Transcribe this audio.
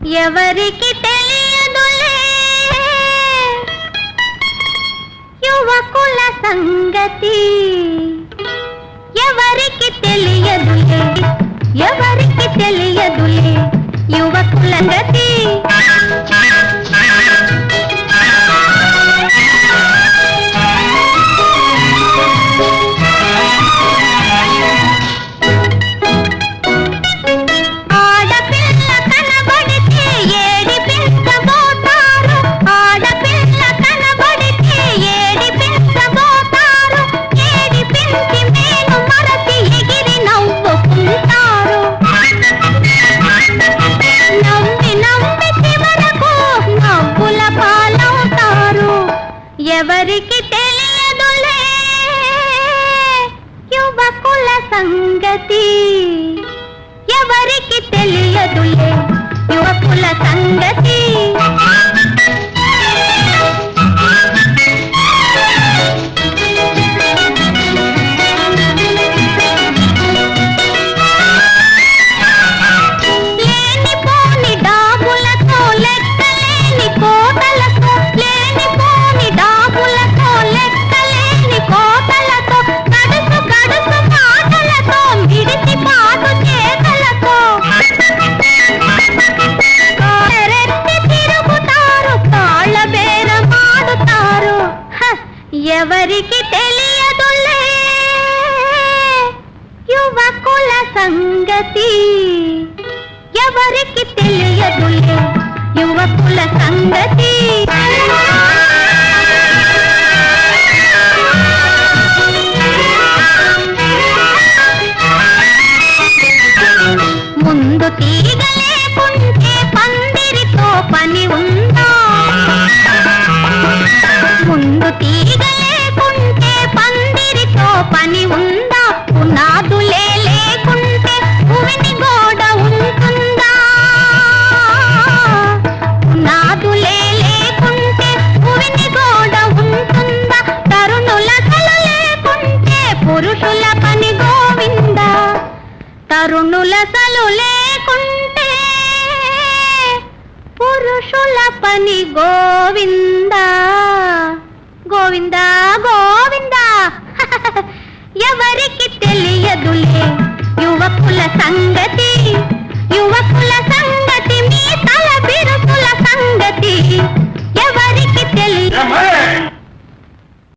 ఎవరికి తెలియదులే యువకుల సంగతి, ఎవరికి తెలియదులే, ఎవరికి తెలియదులే యువకుల గతి. ఎవరికి తెలియదులే యువకుల సంగతి, ఎవరికి తెలియదులే యువకుల సంగతి. ఎవరికి తెలియదులే యువకుల సంగతి, ఎవరికి తెలియదులే యువకుల సంగతి. ముందు తీగలేకుంటే పందిరితో పని ఉందా, ముందు తీగలేకుంటే పందిరితో పని ఉందా, పునాదులే లేకుంటే భూమిని గోడ ఉంటుందా, పునాదులే లేకుంటే భూమిని గోడ ఉంటుందా, తరుణుల సలు లేకుంటే పురుషుల పని గోవిందా, తరుణుల సలు లేకుంటే పురుషుల పని గోవిందా, గోవిందా గోవిందా. ఎవరికి తెలియదులే యువకుల సంగతి.